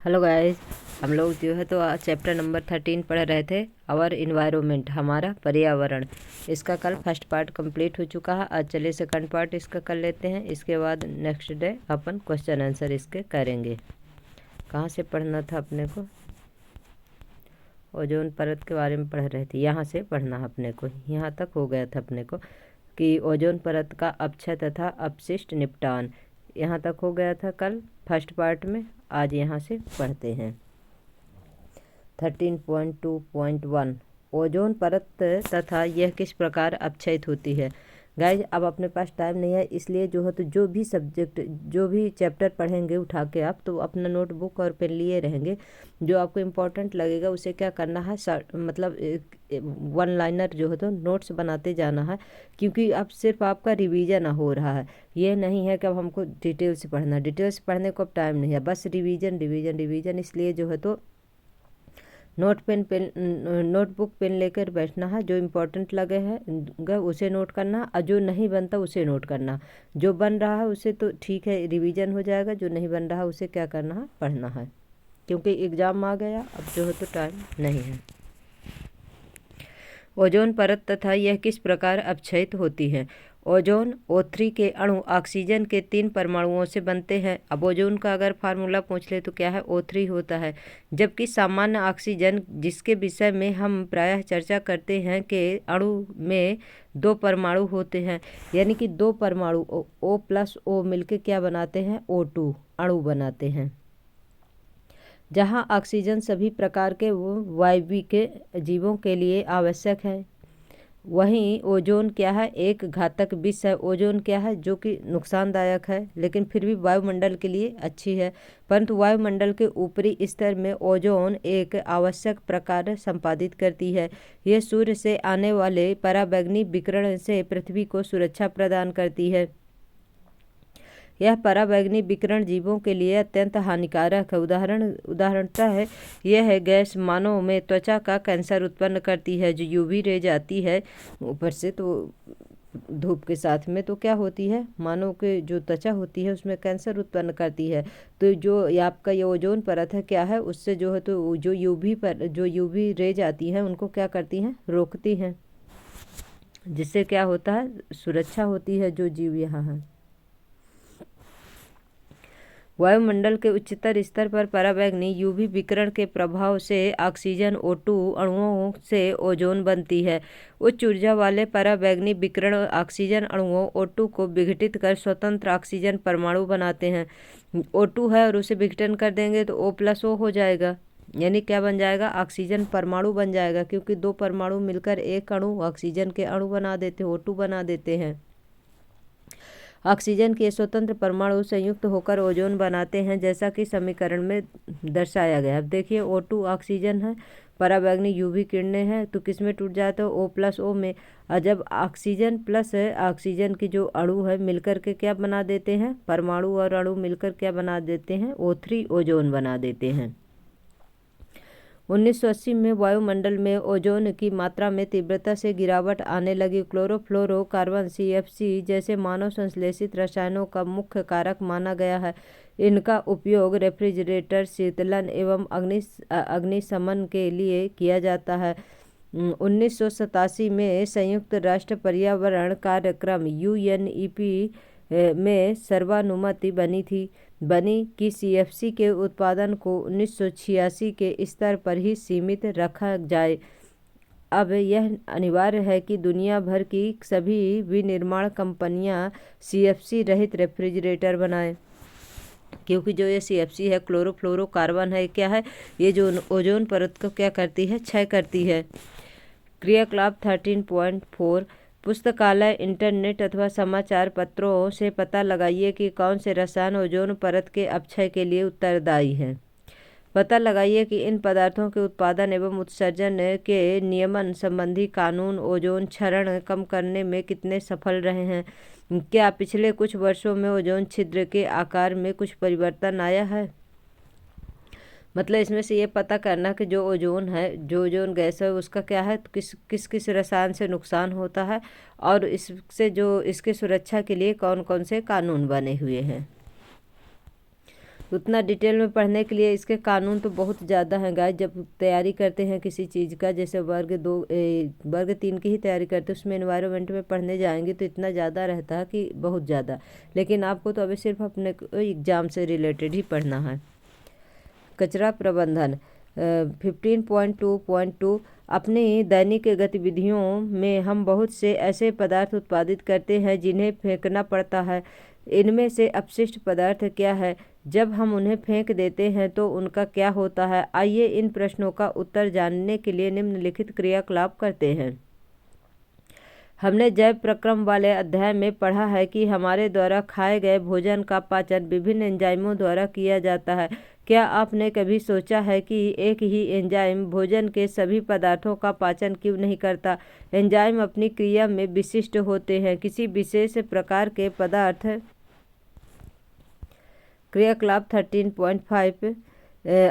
Hello guys, हम लोग जो है तो चैप्टर नंबर 13 पढ़ रहे थे। आवर इन्वायरमेंट, हमारा पर्यावरण। इसका कल फर्स्ट पार्ट कंप्लीट हो चुका है। आज चलिए सेकंड पार्ट इसका कर लेते हैं। इसके बाद नेक्स्ट डे अपन क्वेश्चन आंसर इसके करेंगे। कहाँ से पढ़ना था अपने को? ओजोन परत के बारे में पढ़ रहे थे, यहाँ से पढ़ना है अपने को। यहाँ तक हो गया था अपने को कि ओजोन परत का अपक्षय तथा अपशिष्ट निपटान, यहाँ तक हो गया था कल फर्स्ट पार्ट में। आज यहाँ से पढ़ते हैं 13.2.1 ओजोन परत तथा यह किस प्रकार अपक्षयित होती है। गाइज, अब अपने पास टाइम नहीं है, इसलिए जो है तो जो भी सब्जेक्ट जो भी चैप्टर पढ़ेंगे उठा के आप तो अपना नोटबुक और पेन लिए रहेंगे। जो आपको इम्पोर्टेंट लगेगा उसे क्या करना है, मतलब वन लाइनर जो है तो नोट्स बनाते जाना है, क्योंकि अब सिर्फ आपका रिवीजन हो रहा है। ये नहीं है कि अब हमको डिटेल से पढ़ना, डिटेल से पढ़ने को अब टाइम नहीं है, बस रिवीजन रिवीजन रिवीजन। इसलिए जो है तो नोटबुक पेन लेकर बैठना है। जो इम्पोर्टेंट लगे है उसे नोट करना, और जो नहीं बनता उसे नोट करना। जो बन रहा है उसे तो ठीक है रिवीजन हो जाएगा, जो नहीं बन रहा है उसे क्या करना है, पढ़ना है, क्योंकि एग्ज़ाम आ गया अब जो है तो टाइम नहीं है। ओजोन परत तथा यह किस प्रकार अपक्षयित होती है। ओजोन O3 के अणु ऑक्सीजन के 3 परमाणुओं से बनते हैं। अब ओजोन का अगर फार्मूला पूछ ले तो क्या है, O3 होता है। जबकि सामान्य ऑक्सीजन, जिसके विषय में हम प्रायः चर्चा करते हैं, के अणु में 2 परमाणु होते हैं, यानी कि 2 परमाणु O+O मिलकर क्या बनाते हैं, O2 अणु बनाते हैं। जहाँ ऑक्सीजन सभी प्रकार के वायवीय जीवों के लिए आवश्यक है, वहीं ओजोन क्या है, एक घातक विष है। ओजोन क्या है, जो कि नुकसानदायक है, लेकिन फिर भी वायुमंडल के लिए अच्छी है। परंतु वायुमंडल के ऊपरी स्तर में ओजोन एक आवश्यक प्रकार संपादित करती है। यह सूर्य से आने वाले पराबैंगनी विकिरण से पृथ्वी को सुरक्षा प्रदान करती है। यह पराबैंगनी विकिरण जीवों के लिए अत्यंत हानिकारक है। उदाहरणतः है यह गैस मानव में त्वचा का कैंसर उत्पन्न करती है। जो यूवी रेज आती है ऊपर से, तो धूप के साथ में, तो क्या होती है, मानव के जो त्वचा होती है उसमें कैंसर उत्पन्न करती है। तो जो ये आपका ये ओजोन परत है क्या है, उससे जो है तो जो यूवी रेज आती हैं उनको क्या करती हैं, रोकती हैं, जिससे क्या होता है, सुरक्षा होती है जो जीव यहाँ है। वायुमंडल के उच्चतर स्तर पर पराबैंगनी यूवी विकिरण के प्रभाव से ऑक्सीजन O2 अणुओं से ओजोन बनती है। उच्च ऊर्जा वाले पराबैंगनी विकिरण ऑक्सीजन अणुओं O2 को विघटित कर स्वतंत्र ऑक्सीजन परमाणु बनाते हैं। O2 है और उसे विघटन कर देंगे तो O+O हो जाएगा, यानी क्या बन जाएगा, ऑक्सीजन परमाणु बन जाएगा, क्योंकि 2 परमाणु मिलकर एक अणु ऑक्सीजन के अणु बना देते हैं, O2 बना देते हैं। ऑक्सीजन के स्वतंत्र परमाणु संयुक्त होकर ओजोन बनाते हैं, जैसा कि समीकरण में दर्शाया गया है। अब देखिए O2 ऑक्सीजन है, पराबैंगनी यूवी किरणें हैं, तो किस में टूट जाता है, O+O में। और जब ऑक्सीजन प्लस ऑक्सीजन की जो अणु है मिलकर के क्या बना देते हैं, परमाणु और अणु मिलकर क्या बना देते हैं, O3 ओजोन बना देते हैं। 1980 में वायुमंडल में ओजोन की मात्रा में तीव्रता से गिरावट आने लगी। क्लोरोफ्लोरोकार्बन CFC जैसे मानव संश्लेषित रसायनों का मुख्य कारक माना गया है। इनका उपयोग रेफ्रिजरेटर, शीतलन एवं अग्निशमन के लिए किया जाता है। 1987 में संयुक्त राष्ट्र पर्यावरण कार्यक्रम UNEP में सर्वानुमति बनी कि CFC के उत्पादन को 1986 के स्तर पर ही सीमित रखा जाए। अब यह अनिवार्य है कि दुनिया भर की सभी विनिर्माण कंपनियां CFC रहित रेफ्रिजरेटर बनाएं, क्योंकि जो ये CFC है, क्लोरोफ्लोरोकार्बन है, क्या है, ये जो ओजोन परत को क्या करती है, क्षय करती है। क्रियाकलाप 13.4 पुस्तकालय, इंटरनेट अथवा समाचार पत्रों से पता लगाइए कि कौन से रसायन ओजोन परत के अपक्षय के लिए उत्तरदायी हैं। पता लगाइए कि इन पदार्थों के उत्पादन एवं उत्सर्जन के नियमन संबंधी कानून ओजोन क्षरण कम करने में कितने सफल रहे हैं। क्या पिछले कुछ वर्षों में ओजोन छिद्र के आकार में कुछ परिवर्तन आया है। मतलब इसमें से ये पता करना कि जो ओजोन है, जो ओजोन गैस है, उसका क्या है, किस किस रसायन से नुकसान होता है, और इससे जो इसके सुरक्षा के लिए कौन कौन से कानून बने हुए हैं। उतना डिटेल में पढ़ने के लिए इसके कानून तो बहुत ज़्यादा हैं गाइस। जब तैयारी करते हैं किसी चीज़ का, जैसे वर्ग 3 की ही तैयारी करते हैं, उसमें एनवायरनमेंट में पढ़ने जाएंगे तो इतना ज़्यादा रहता है कि बहुत ज़्यादा। लेकिन आपको तो अभी सिर्फ अपने एग्ज़ाम से रिलेटेड ही पढ़ना है। कचरा प्रबंधन 15.2.2 अपनी दैनिक गतिविधियों में हम बहुत से ऐसे पदार्थ उत्पादित करते हैं जिन्हें फेंकना पड़ता है। इनमें से अपशिष्ट पदार्थ क्या है? जब हम उन्हें फेंक देते हैं तो उनका क्या होता है? आइए इन प्रश्नों का उत्तर जानने के लिए निम्नलिखित क्रियाकलाप करते हैं। हमने जैव प्रक्रम वाले अध्याय में पढ़ा है कि हमारे द्वारा खाए गए भोजन का पाचन विभिन्न एंजाइमों द्वारा किया जाता है। क्या आपने कभी सोचा है कि एक ही एंजाइम भोजन के सभी पदार्थों का पाचन क्यों नहीं करता? एंजाइम अपनी क्रिया में विशिष्ट होते हैं। किसी विशेष प्रकार के पदार्थ क्रियाकलाप 13.5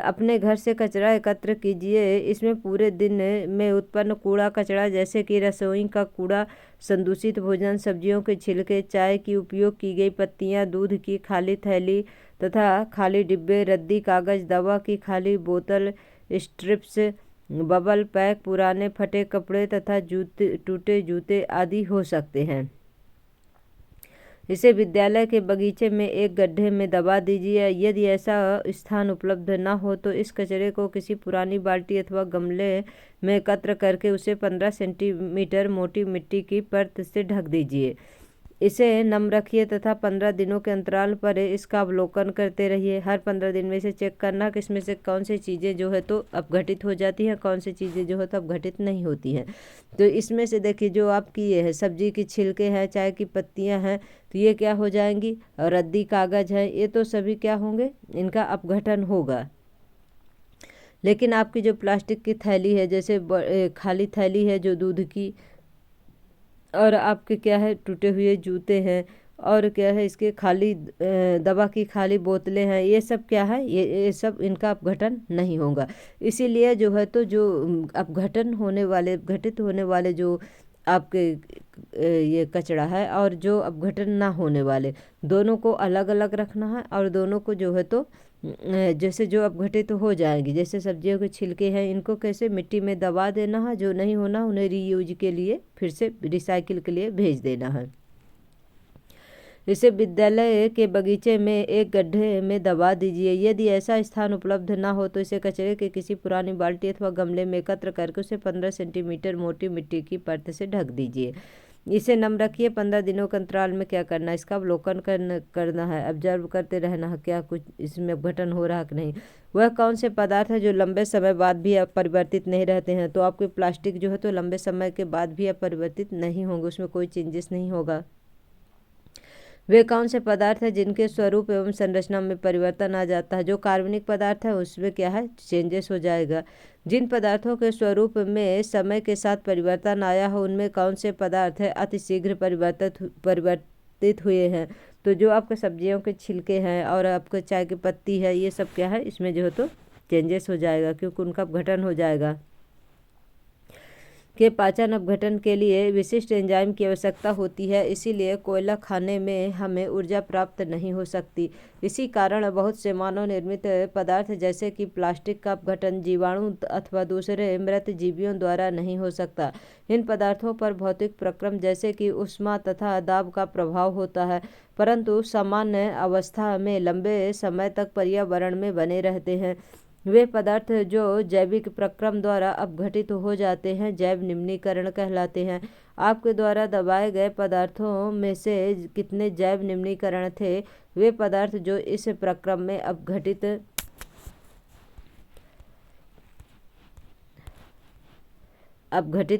अपने घर से कचरा एकत्र कीजिए। इसमें पूरे दिन में उत्पन्न कूड़ा कचरा जैसे कि रसोई का कूड़ा, संदूषित भोजन, सब्जियों के छिलके, चाय की उपयोग की गई पत्तियां, दूध की खाली थैली तथा खाली डिब्बे, रद्दी कागज, दवा की खाली बोतल, स्ट्रिप्स, बबल पैक, पुराने फटे कपड़े तथा टूटे जूते आदि हो सकते हैं। इसे विद्यालय के बगीचे में एक गड्ढे में दबा दीजिए। यदि ऐसा स्थान उपलब्ध न हो तो इस कचरे को किसी पुरानी बाल्टी अथवा गमले में एकत्र करके उसे 15 सेंटीमीटर मोटी मिट्टी की परत से ढक दीजिए। इसे नम रखिए तथा 15 दिनों के अंतराल पर इसका अवलोकन करते रहिए। हर 15 दिन में इसे चेक करना कि इसमें से कौन सी चीज़ें जो है तो अपघटित हो जाती हैं, कौन सी चीज़ें जो है तो अपघटित नहीं होती हैं। तो इसमें से देखिए जो आपकी ये है सब्जी की छिलके हैं, चाय की पत्तियां हैं, तो ये क्या हो जाएंगी? और रद्दी कागज है, ये तो सभी क्या होंगे? इनका अपघटन होगा। लेकिन आपकी जो प्लास्टिक की थैली है, जैसे खाली थैली है जो दूध की, और आपके क्या है टूटे हुए जूते हैं, और क्या है इसके खाली दवा की खाली बोतलें हैं, ये सब क्या है? ये सब इनका अपघटन नहीं होगा। इसीलिए जो है तो जो अपघटित होने वाले जो आपके ये कचरा है और जो अपघटन ना होने वाले, दोनों को अलग अलग रखना है। और दोनों को जो है तो जैसे जो अपघटित हो जाएंगी, जैसे सब्जियों के छिलके हैं, इनको कैसे मिट्टी में दबा देना है, जो नहीं होना उन्हें रीयूज के लिए फिर से रिसाइकिल के लिए भेज देना है। इसे विद्यालय के बगीचे में एक गड्ढे में दबा दीजिए। यदि ऐसा स्थान उपलब्ध न हो तो इसे कचरे के किसी पुरानी बाल्टी अथवा गमले में एकत्र करके उसे 15 सेंटीमीटर मोटी मिट्टी की परत से ढक दीजिए। इसे नम रखिए। 15 दिनों के अंतराल में क्या करना है? इसका अवलोकन करना है, ऑब्जर्व करते रहना है क्या कुछ इसमें अपघटन हो रहा है कि नहीं। वह कौन से पदार्थ है जो लंबे समय बाद भी अपरिवर्तित नहीं रहते हैं? तो आपके प्लास्टिक जो है तो लंबे समय के बाद भी अपरिवर्तित नहीं होंगे, उसमें कोई चेंजेस नहीं होगा। वे कौन से पदार्थ हैं जिनके स्वरूप एवं संरचना में परिवर्तन आ जाता है? जो कार्बनिक पदार्थ है उसमें क्या है? चेंजेस हो जाएगा। जिन पदार्थों के स्वरूप में समय के साथ परिवर्तन आया हो उनमें कौन से पदार्थ है अतिशीघ्र परिवर्तित हुए हैं? तो जो आपके सब्जियों के छिलके हैं और आपके चाय की पत्ती है, ये सब क्या है? इसमें जो है तो चेंजेस हो जाएगा क्योंकि उनका अपघटन हो जाएगा। के पाचन अपघटन के लिए विशिष्ट एंजाइम की आवश्यकता होती है, इसीलिए कोयला खाने में हमें ऊर्जा प्राप्त नहीं हो सकती। इसी कारण बहुत से मानव निर्मित पदार्थ जैसे कि प्लास्टिक का अपघटन जीवाणु अथवा दूसरे मृत जीवियों द्वारा नहीं हो सकता। इन पदार्थों पर भौतिक प्रक्रम जैसे कि ऊष्मा तथा दाब का प्रभाव होता है, परंतु सामान्य अवस्था में लंबे समय तक पर्यावरण में बने रहते हैं। वे पदार्थ जो जैविक प्रक्रम द्वारा अपघटित हो जाते हैं जैव निम्नीकरण कहलाते हैं। आपके द्वारा दबाए गए पदार्थों में से कितने जैव निम्नीकरण थे? वे पदार्थ जो इस प्रक्रम में अपघटित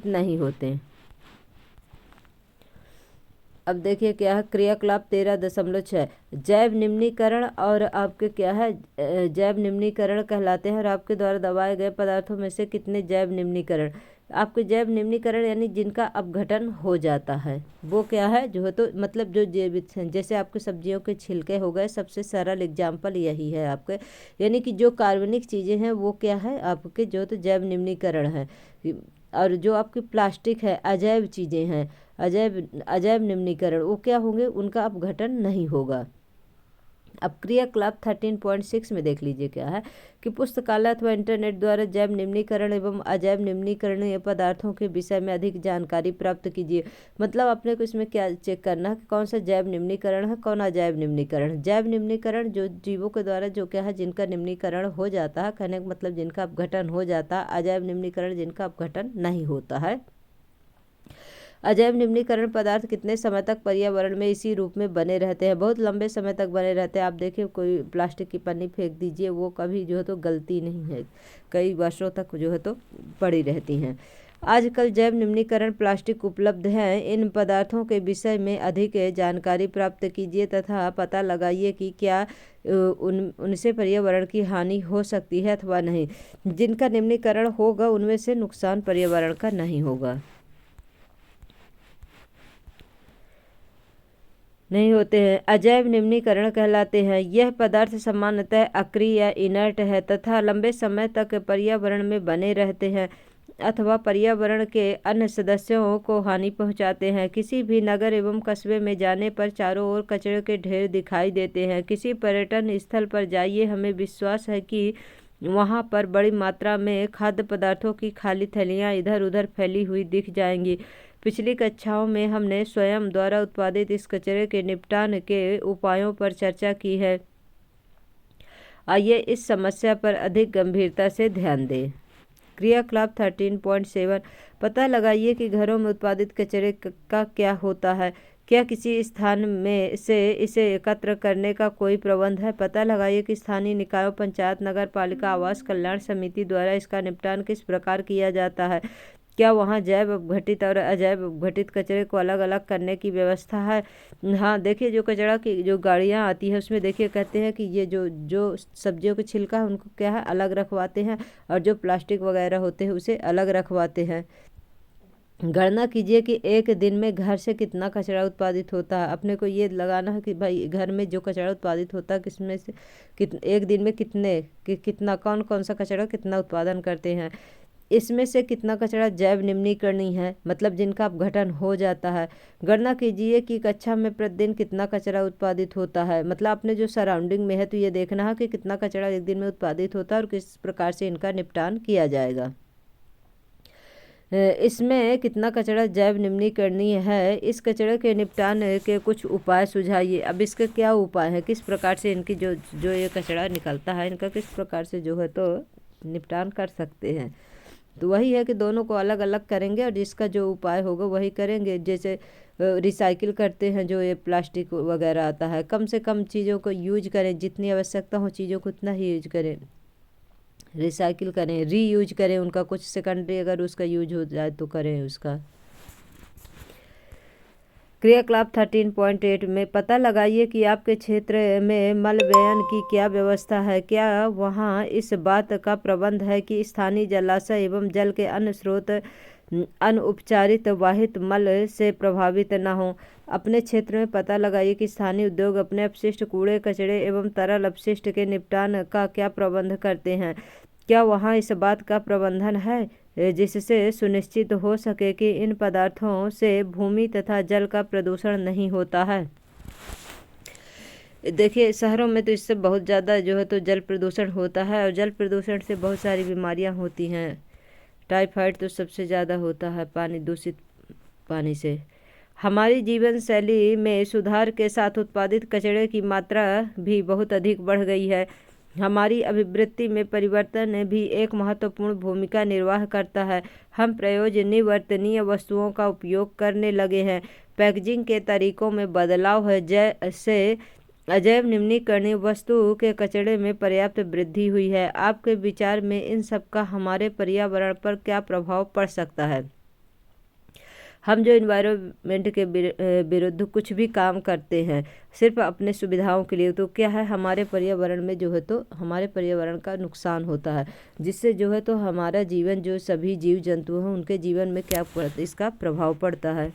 नहीं होते। अब देखिए क्या है क्रियाकलाप 13.6 जैव निम्नीकरण, और आपके क्या है जैव निम्नीकरण कहलाते हैं। और आपके द्वारा दबाए गए पदार्थों में से कितने जैव निम्नीकरण? आपके जैव निम्नीकरण यानी जिनका अपघटन हो जाता है वो क्या है जो है तो मतलब जो जैविक हैं, जैसे आपके सब्जियों के छिलके हो गए, सबसे सरल एग्जाम्पल यही है आपके। यानी कि जो कार्बनिक चीज़ें हैं वो क्या है आपके जो तो जैव निम्नीकरण है। और जो आपकी प्लास्टिक है अजैव चीज़ें हैं, अजैव निम्नीकरण, वो क्या होंगे? उनका अपघटन नहीं होगा। अब क्रियाकलाप 13.6 में देख लीजिए क्या है कि पुस्तकालय अथवा इंटरनेट द्वारा जैव निम्नीकरण एवं अजैव निम्नीकरणीय पदार्थों के विषय में अधिक जानकारी प्राप्त कीजिए। मतलब अपने को इसमें क्या चेक करना है कि कौन सा जैव निम्नीकरण है, कौन अजैव निम्नीकरण। जैव निम्नीकरण जो जीवों के द्वारा जो क्या है जिनका निम्नीकरण हो जाता है, कहने का मतलब जिनका अपघटन हो जाता है। अजैव निम्नीकरण जिनका अपघटन नहीं होता है। अजैव निम्नीकरण पदार्थ कितने समय तक पर्यावरण में इसी रूप में बने रहते हैं? बहुत लंबे समय तक बने रहते हैं। आप देखिए कोई प्लास्टिक की पन्नी फेंक दीजिए, वो कभी जो है तो गलती नहीं है, कई वर्षों तक जो है तो पड़ी रहती हैं। आजकल जैव निम्नीकरण प्लास्टिक उपलब्ध हैं। इन पदार्थों के विषय में अधिक जानकारी प्राप्त कीजिए तथा पता लगाइए कि क्या उनसे पर्यावरण की हानि हो सकती है अथवा नहीं। जिनका निम्नीकरण होगा उनमें से नुकसान पर्यावरण का नहीं होगा, नहीं होते हैं। अजैव निम्नीकरण कहलाते हैं। यह पदार्थ सामान्यतः अक्रिय या इनर्ट है तथा लंबे समय तक पर्यावरण में बने रहते हैं अथवा पर्यावरण के अन्य सदस्यों को हानि पहुंचाते हैं। किसी भी नगर एवं कस्बे में जाने पर चारों ओर कचरे के ढेर दिखाई देते हैं। किसी पर्यटन स्थल पर जाइए, हमें विश्वास है कि वहां पर बड़ी मात्रा में खाद्य पदार्थों की खाली थैलियां इधर उधर फैली हुई दिख जाएंगी। पिछली कक्षाओं में हमने स्वयं द्वारा उत्पादित इस कचरे के निपटान के उपायों पर चर्चा की है। आइए इस समस्या पर अधिक गंभीरता से ध्यान दें। क्रियाकलाप 13.7 पता लगाइए कि घरों में उत्पादित कचरे का क्या होता है। क्या किसी स्थान में से इसे एकत्र करने का कोई प्रबंध है? पता लगाइए कि स्थानीय निकायों, पंचायत, नगर पालिका, आवास कल्याण समिति द्वारा इसका निपटान किस प्रकार किया जाता है। क्या वहाँ जैव अपघटित और अजैव अपघटित कचरे को अलग अलग करने की व्यवस्था है? हाँ, देखिए जो कचरा की जो गाड़ियाँ आती है उसमें देखिए कहते हैं कि ये जो जो सब्जियों के छिलका है उनको क्या है अलग रखवाते हैं और जो प्लास्टिक वगैरह होते हैं उसे अलग रखवाते हैं। गणना कीजिए कि एक दिन में घर से कितना कचरा उत्पादित होता है। अपने को ये लगाना है कि भाई घर में जो कचरा उत्पादित होता है किसमें से एक दिन में कितना कौन कौन सा कचरा कितना उत्पादन करते हैं। इसमें से कितना कचरा जैव निम्नीकरणीय है, मतलब जिनका अपघटन हो जाता है। गणना कीजिए कि कक्षा में प्रतिदिन कितना कचरा उत्पादित होता है। मतलब अपने जो सराउंडिंग में है तो ये देखना है कि कितना कचरा एक दिन में उत्पादित होता है और किस प्रकार से इनका निपटान किया जाएगा। इसमें कितना कचरा जैव निम्नीकरणीय है। इस कचरे के निपटान के कुछ उपाय सुझाइए। अब इसके क्या उपाय है, किस प्रकार से इनकी जो जो ये कचरा निकलता है इनका किस प्रकार से जो है तो निपटान कर सकते हैं। तो वही है कि दोनों को अलग अलग करेंगे और जिसका जो उपाय होगा वही करेंगे। जैसे रिसाइकिल करते हैं जो ये प्लास्टिक वगैरह आता है, कम से कम चीज़ों को यूज करें, जितनी आवश्यकता हो चीज़ों को उतना ही यूज करें। रिसाइकिल करें, रीयूज करें उनका, कुछ सेकेंडरी अगर उसका यूज हो जाए तो करें उसका। क्रियाकलाप 13.8 में पता लगाइए कि आपके क्षेत्र में मल व्ययन की क्या व्यवस्था है। क्या वहाँ इस बात का प्रबंध है कि स्थानीय जलाशय एवं जल के अन्य स्रोत अनउपचारित वाहित मल से प्रभावित न हो। अपने क्षेत्र में पता लगाइए कि स्थानीय उद्योग अपने अपशिष्ट, कूड़े कचरे एवं तरल अपशिष्ट के निपटान का क्या प्रबंध करते हैं। क्या वहाँ इस बात का प्रबंधन है जिससे सुनिश्चित हो सके कि इन पदार्थों से भूमि तथा जल का प्रदूषण नहीं होता है। देखिए शहरों में तो इससे बहुत ज़्यादा जो है तो जल प्रदूषण होता है और जल प्रदूषण से बहुत सारी बीमारियां होती हैं। टाइफाइड तो सबसे ज़्यादा होता है पानी, दूषित पानी से। हमारी जीवन शैली में सुधार के साथ उत्पादित कचरे की मात्रा भी बहुत अधिक बढ़ गई है। हमारी अभिवृत्ति में परिवर्तन भी एक महत्वपूर्ण भूमिका निर्वाह करता है। हम प्रयोजनीवर्तनीय वस्तुओं का उपयोग करने लगे हैं। पैकेजिंग के तरीकों में बदलाव है, जैसे अजैव निम्नीकरणीय वस्तु के कचरे में पर्याप्त वृद्धि हुई है। आपके विचार में इन सब का हमारे पर्यावरण पर क्या प्रभाव पड़ सकता है? हम जो इन्वायरमेंट के विरुद्ध कुछ भी काम करते हैं सिर्फ अपने सुविधाओं के लिए, तो क्या है हमारे पर्यावरण में जो है तो हमारे पर्यावरण का नुकसान होता है, जिससे जो है तो हमारा जीवन, जो सभी जीव जंतु हैं उनके जीवन में क्या पड़ता, इसका प्रभाव पड़ता है।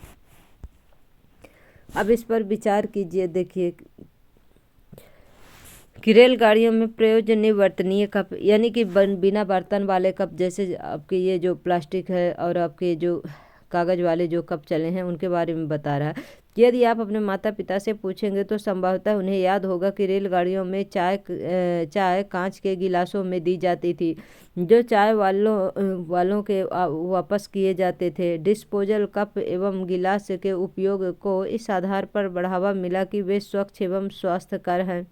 अब इस पर विचार कीजिए। देखिए कि रेलगाड़ियों में प्रयोजनीवर्तनीय कप, यानी कि बिना बर्तन वाले कप, जैसे आपके ये जो प्लास्टिक है और आपके जो कागज़ वाले जो कप चले हैं उनके बारे में बता रहा है। यदि आप अपने माता पिता से पूछेंगे तो संभवतः उन्हें याद होगा कि रेलगाड़ियों में चाय कांच के गिलासों में दी जाती थी, जो चाय वालों के वापस किए जाते थे। डिस्पोजल कप एवं गिलास के उपयोग को इस आधार पर बढ़ावा मिला कि वे स्वच्छ एवं स्वास्थ्यकर हैं।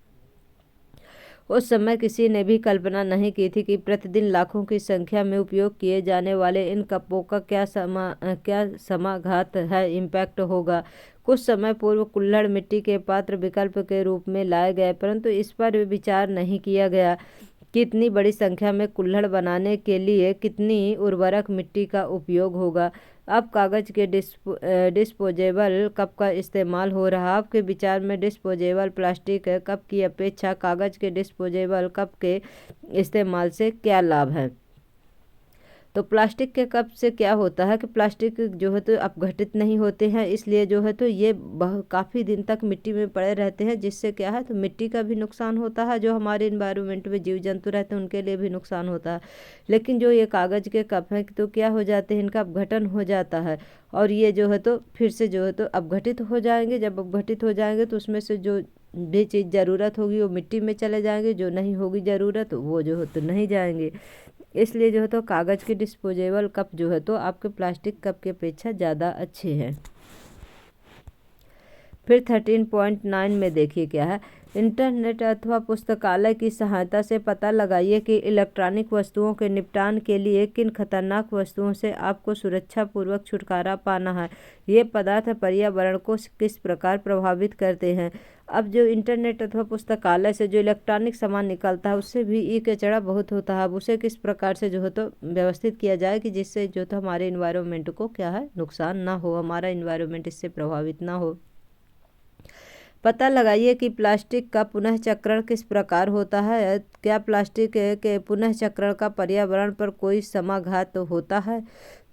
उस समय किसी ने भी कल्पना नहीं की थी कि प्रतिदिन लाखों की संख्या में उपयोग किए जाने वाले इन कपों का क्या समाघात है इम्पैक्ट होगा। कुछ समय पूर्व कुल्हड़ मिट्टी के पात्र विकल्प के रूप में लाए गए, परंतु इस पर विचार नहीं किया गया कि इतनी बड़ी संख्या में कुल्हड़ बनाने के लिए कितनी उर्वरक मिट्टी का उपयोग होगा। अब कागज़ के डिस्पोजेबल कप का इस्तेमाल हो रहा। आपके विचार में डिस्पोजेबल प्लास्टिक कप की अपेक्षा कागज़ के डिस्पोजेबल कप के इस्तेमाल से क्या लाभ है? तो प्लास्टिक के कप से क्या होता है कि प्लास्टिक जो है तो अपघटित नहीं होते हैं, इसलिए जो है तो ये काफ़ी दिन तक मिट्टी में पड़े रहते हैं, जिससे क्या है तो मिट्टी का भी नुकसान होता है, जो हमारे इन्वायरमेंट में जीव जंतु रहते हैं उनके लिए भी नुकसान होता है। लेकिन जो ये कागज़ के कप हैं तो क्या हो जाते हैं, इनका अपघटन हो जाता है और ये जो है तो फिर से जो है तो अपघटित हो जाएंगे। जब अपघटित हो जाएंगे तो उसमें से जो भी चीज़ ज़रूरत होगी वो मिट्टी में चले जाएंगे, जो नहीं होगी ज़रूरत वो जो है तो नहीं जाएंगे। इसलिए जो है तो कागज़ के डिस्पोजेबल कप जो है तो आपके प्लास्टिक कप की अपेक्षा ज़्यादा अच्छे हैं। फिर 13.9 में देखिए क्या है, इंटरनेट अथवा पुस्तकालय की सहायता से पता लगाइए कि इलेक्ट्रॉनिक वस्तुओं के निपटान के लिए किन खतरनाक वस्तुओं से आपको सुरक्षापूर्वक छुटकारा पाना है। ये पदार्थ पर्यावरण को किस प्रकार प्रभावित करते हैं। अब जो इंटरनेट अथवा पुस्तकालय से जो इलेक्ट्रॉनिक सामान निकलता है उससे भी ई कचरा बहुत होता है। अब उसे किस प्रकार से जो है तो व्यवस्थित किया जाए कि जिससे जो तो हमारे इन्वायरमेंट को क्या है नुकसान ना हो, हमारा इन्वायरमेंट इससे प्रभावित ना हो। पता लगाइए कि प्लास्टिक का पुनः चक्रण किस प्रकार होता है। क्या प्लास्टिक के पुनः चक्रण का पर्यावरण पर कोई समाघात होता है?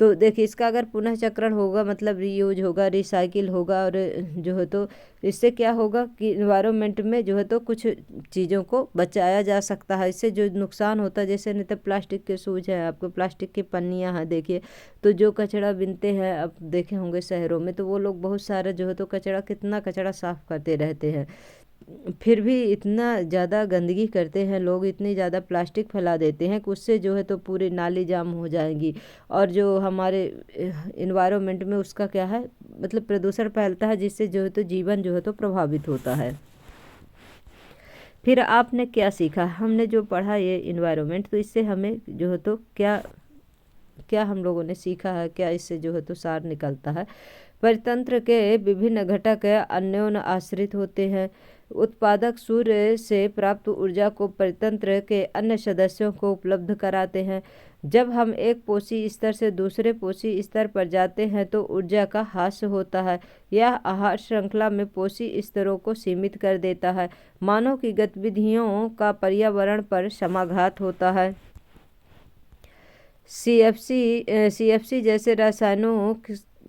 तो देखिए इसका अगर पुनः चक्रण होगा मतलब रीयूज होगा, रिसाइकिल होगा और जो है तो इससे क्या होगा कि इन्वायरमेंट में जो है तो कुछ चीज़ों को बचाया जा सकता है। इससे जो नुकसान होता है जैसे नहीं तो प्लास्टिक के शूज है, आपको प्लास्टिक की पन्नियाँ हैं, देखिए तो जो कचरा बिनते हैं अब देखे होंगे शहरों में, तो वो लोग बहुत सारा जो है तो कचरा कितना कचरा साफ करते रहते हैं, फिर भी इतना ज़्यादा गंदगी करते हैं लोग, इतनी ज़्यादा प्लास्टिक फैला देते हैं कि उससे जो है तो पूरी नाली जाम हो जाएंगी और जो हमारे इन्वायरमेंट में उसका क्या है मतलब प्रदूषण फैलता है, जिससे जो है तो जीवन जो है तो प्रभावित होता है। फिर आपने क्या सीखा? हमने जो पढ़ा ये इन्वायरमेंट, तो इससे हमें जो है तो क्या क्या हम लोगों ने सीखा है, क्या इससे जो है तो सार निकलता है। परितंत्र के विभिन्न घटक अन्योन्य आश्रित होते हैं। उत्पादक सूर्य से प्राप्त ऊर्जा को परितंत्र के अन्य सदस्यों को उपलब्ध कराते हैं। जब हम एक पोषी स्तर से दूसरे पोषी स्तर पर जाते हैं तो ऊर्जा का ह्रास होता है। यह आहार श्रृंखला में पोषी स्तरों को सीमित कर देता है। मानव की गतिविधियों का पर्यावरण पर समाघात होता है। सीएफसी जैसे रसायनों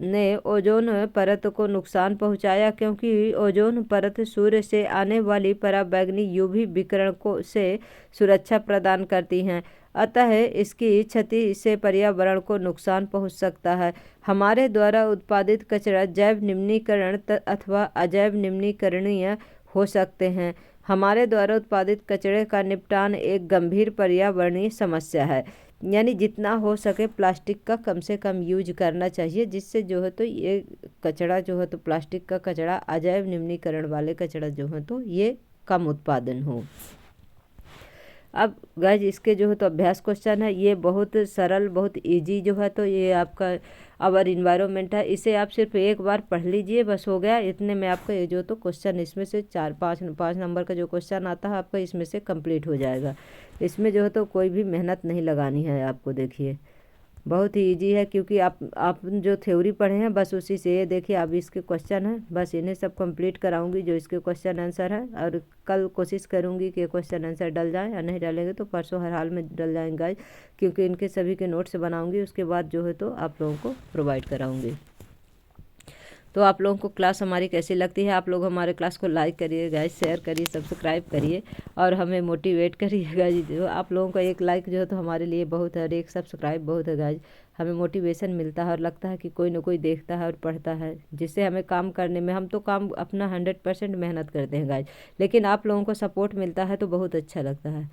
ने ओजोन परत को नुकसान पहुंचाया, क्योंकि ओजोन परत सूर्य से आने वाली पराबैंगनी यूवी विकिरण को से सुरक्षा प्रदान करती हैं, अतः इसकी क्षति से पर्यावरण को नुकसान पहुंच सकता है। हमारे द्वारा उत्पादित कचरा जैव निम्नीकरण अथवा अजैव निम्नीकरणीय हो सकते हैं। हमारे द्वारा उत्पादित कचरे का निपटान एक गंभीर पर्यावरणीय समस्या है। यानी जितना हो सके प्लास्टिक का कम से कम यूज करना चाहिए, जिससे जो है तो ये कचरा जो है तो प्लास्टिक का कचरा अजैव निम्नीकरण वाले कचरा जो है तो ये कम उत्पादन हो। अब गाइज इसके जो है तो अभ्यास क्वेश्चन है, ये बहुत सरल बहुत इजी जो है तो ये आपका आवर इन्वायरमेंट है, इसे आप सिर्फ एक बार पढ़ लीजिए बस हो गया। इतने में आपका ये जो तो क्वेश्चन इसमें से 4-5 नंबर का जो क्वेश्चन आता है आपका इसमें से कंप्लीट हो जाएगा। इसमें जो है तो कोई भी मेहनत नहीं लगानी है आपको, देखिए बहुत ही इजी है, क्योंकि आप जो थ्योरी पढ़े हैं बस उसी से ये देखिए अब इसके क्वेश्चन हैं, बस इन्हें सब कंप्लीट कराऊंगी जो इसके क्वेश्चन आंसर है, और कल कोशिश करूंगी कि क्वेश्चन आंसर डल जाए, या नहीं डलेंगे तो परसों हर हाल में डल जाएंगे, क्योंकि इनके सभी के नोट्स बनाऊंगी, उसके बाद जो है तो आप लोगों को प्रोवाइड कराऊंगी। तो आप लोगों को क्लास हमारी कैसी लगती है, आप लोग हमारे क्लास को लाइक करिए गाइज, शेयर करिए, सब्सक्राइब करिए और हमें मोटिवेट करिए गाइज। जो आप लोगों का एक लाइक जो है तो हमारे लिए बहुत है और एक सब्सक्राइब बहुत है गाइज। हमें मोटिवेशन मिलता है और लगता है कि कोई ना कोई देखता है और पढ़ता है, जिससे हमें काम करने में, हम तो काम अपना 100% मेहनत करते हैं गाइज, लेकिन आप लोगों को सपोर्ट मिलता है तो बहुत अच्छा लगता है।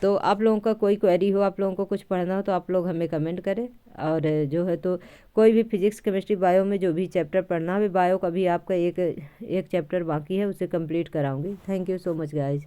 तो आप लोगों का कोई क्वेरी हो, आप लोगों को कुछ पढ़ना हो तो आप लोग हमें कमेंट करें। और जो है तो कोई भी फिजिक्स केमिस्ट्री बायो में जो भी चैप्टर पढ़ना है, बायो का भी आपका एक चैप्टर बाकी है, उसे कंप्लीट कराऊंगी। Thank you so much guys.